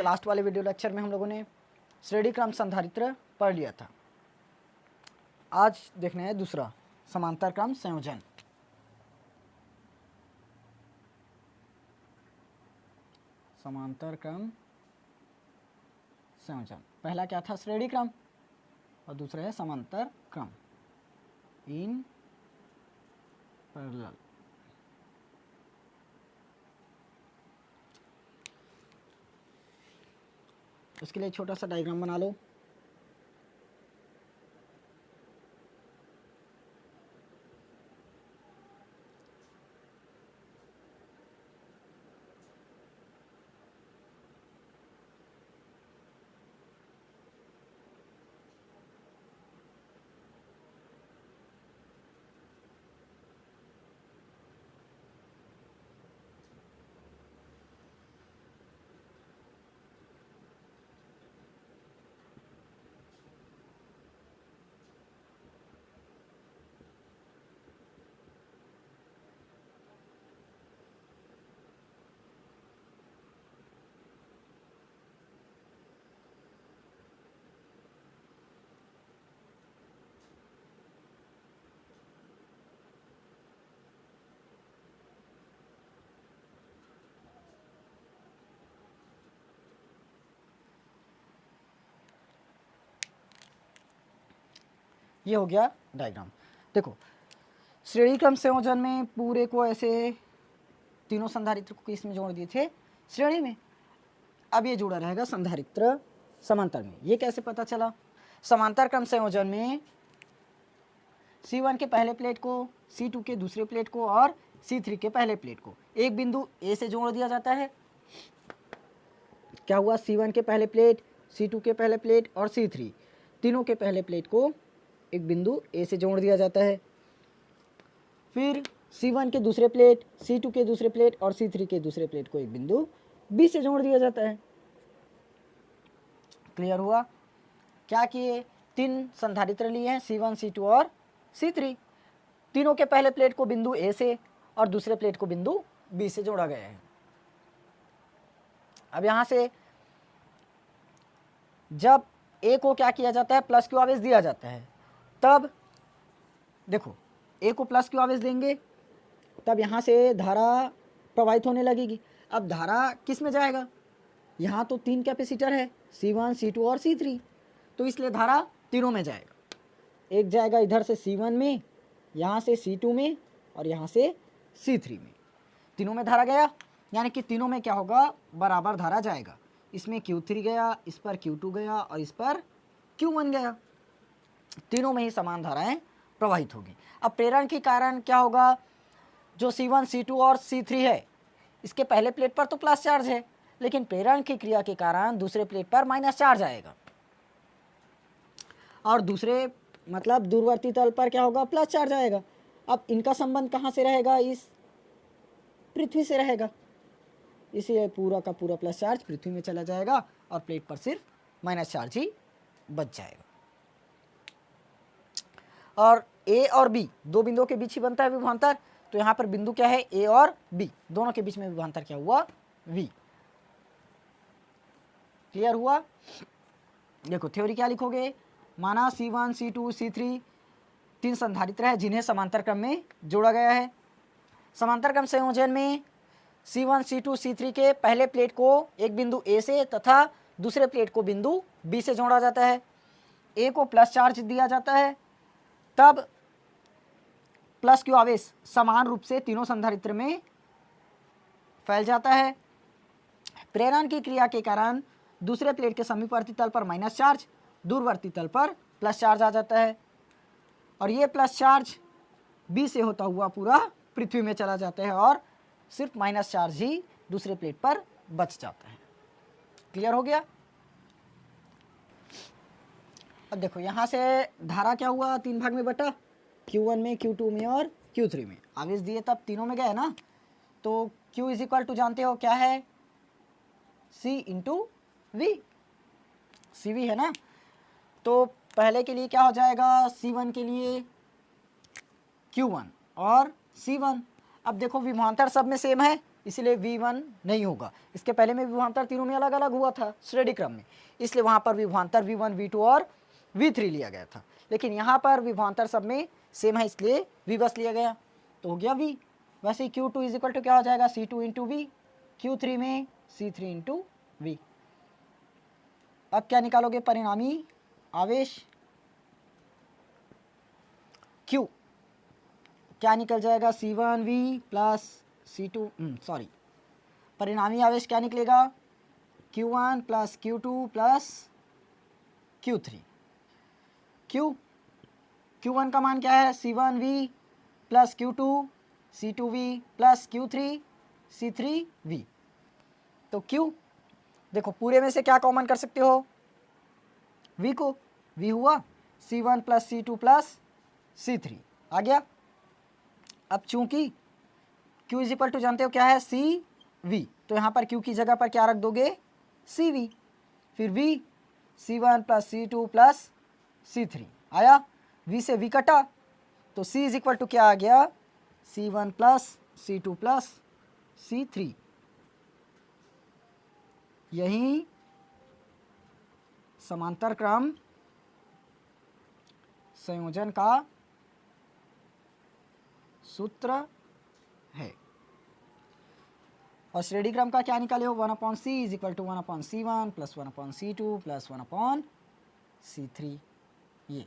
जैसे लास्ट वाले video lecture में हम लोगों ने श्रेणी क्रम संधारित्र पढ़ लिया था। आज देखना है दूसरा समांतर क्रम संयोजन। समांतर क्रम संयोजन, पहला क्या था? श्रेणी क्रम, और दूसरा है समांतर क्रम, इन पैरेलल। इसके लिए छोटा सा डायग्राम बना लो। ये हो गया डायग्राम। देखो, श्रेणी क्रम संयोजन में पूरे को ऐसे तीनों संधारित्र को किस में जोड़ दिए थे? श्रेणी में। अब ये जुड़ा रहेगा संधारित्र समांतर में। ये कैसे पता चला? समांतर क्रम संयोजन में C1 के पहले प्लेट को, C2 के दूसरे प्लेट को और C3 के पहले प्लेट को एक बिंदु A से जोड़ दिया जाता है। क्या हुआ? C1 के पहले प्लेट, C2 के पहले प्लेट और C3 तीनों के पहले प्लेट को एक बिंदु A से जोड़ दिया जाता है। फिर C1 के दूसरे प्लेट, C2 के दूसरे प्लेट और C3 के दूसरे प्लेट को एक बिंदु B से जोड़ दिया जाता है। क्लियर हुआ? क्या किए? तीन संधारित्र लिए हैं, C1, C2 और C3। तीनों के पहले प्लेट को बिंदु A से और दूसरे प्लेट को बिंदु B से जोड़ा गया है। अब यहां से जब A को क्या किया जाता है? प्लस क्यू आवेश दिया जाता है। तब देखो, A को प्लस क्यू आवेश देंगे तब यहाँ से धारा प्रवाहित होने लगेगी। अब धारा किस में जाएगा? यहाँ तो तीन कैपेसिटर है, C1, C2 और C3, तो इसलिए धारा तीनों में जाएगा। एक जाएगा इधर से C1 में, यहाँ से C2 में और यहाँ से C3 में। तीनों में धारा गया, यानी कि तीनों में क्या होगा? बराबर धारा जाएगा। इसमें Q3 गया, इस पर Q2 गया और इस पर Q1 गया। तीनों में ही समान धाराएं प्रवाहित होगी। अब प्रेरण के कारण क्या होगा? जो C1, C2 और C3 है, इसके पहले प्लेट पर तो प्लस चार्ज है, लेकिन प्रेरण की क्रिया के कारण दूसरे प्लेट पर माइनस चार्ज आएगा और दूसरे मतलब दूरवर्ती तल पर क्या होगा? प्लस चार्ज आएगा। अब इनका संबंध कहाँ से रहेगा? इस पृथ्वी से रहेगा। इसलिए पूरा का पूरा प्लस चार्ज पृथ्वी में चला जाएगा और प्लेट पर सिर्फ माइनस चार्ज ही बच जाएगा। और A और B दो बिंदुओं के बीच ही बनता है विभवांतर, तो यहाँ पर बिंदु क्या है? A और B, दोनों के बीच में विभवांतर क्या हुआ? V। क्लियर हुआ? देखो, थ्योरी क्या लिखोगे? माना C1, C2, C3 तीन संधारित्र है जिन्हें समांतर क्रम में जोड़ा गया है। समांतर क्रम संयोजन में C1, C2, C3 के पहले प्लेट को एक बिंदु A से तथा दूसरे प्लेट को बिंदु B से जोड़ा जाता है। A को प्लस चार्ज दिया जाता है, तब प्लस क्यू आवेश समान रूप से तीनों संधारित्र में फैल जाता है। प्रेरण की क्रिया के कारण दूसरे प्लेट के समीपवर्ती तल पर माइनस चार्ज, दूरवर्ती तल पर प्लस चार्ज आ जाता है और ये प्लस चार्ज B से होता हुआ पूरा पृथ्वी में चला जाता है और सिर्फ माइनस चार्ज ही दूसरे प्लेट पर बच जाता है। क्लियर हो गया? अब देखो, यहाँ से धारा क्या हुआ? तीन भाग में बटा, Q1 में, Q2 में और Q3 में। आवेश दिए तब तीनों में गए ना, तो Q इज इक्वल टू जानते हो क्या है? C इंटू V, CV है ना। तो पहले के लिए क्या हो जाएगा? C1 के लिए Q1 और C1। अब देखो, विभवांतर सब में सेम है, इसलिए V1 नहीं होगा। इसके पहले में विभवांतर तीनों में अलग अलग हुआ था श्रेणी क्रम में, इसलिए वहाँ पर विभवांतर V1, V2 और V3 लिया गया था। लेकिन यहाँ पर विभवांतर सब में सेम है, इसलिए V बस लिया गया, तो हो गया V। वैसे ही Q2 इज इक्वल टू क्या हो जाएगा, C2 इंटू V, Q3 में C3 इंटू V। अब क्या निकालोगे, परिणामी आवेश Q क्या निकल जाएगा, C1V प्लस C2 सॉरी, परिणामी आवेश क्या निकलेगा, Q1 plus Q2 plus Q3। Q1 का मान क्या है, C1V plus Q2 C2V plus Q3 C3V। तो Q देखो पूरे में से क्या कॉमन कर सकते हो, V को, V हुआ C1 plus C2 plus C3 आ गया। अब चूंकि Q इज इक्वल टू जानते हो क्या है, CV, तो यहाँ पर Q की जगह पर क्या रख दोगे, CV, फिर V C1 plus C2 plus C3 आया, V से V कटा, तो C इज इक्वल टू क्या आ गया, C1 plus C2 plus C3। यही समांतर क्रम संयोजन का सूत्र है। और श्रेणी क्रम का क्या निकाले हो, 1/c is equal to 1/c1 plus 1/c2 plus 1/c3। ये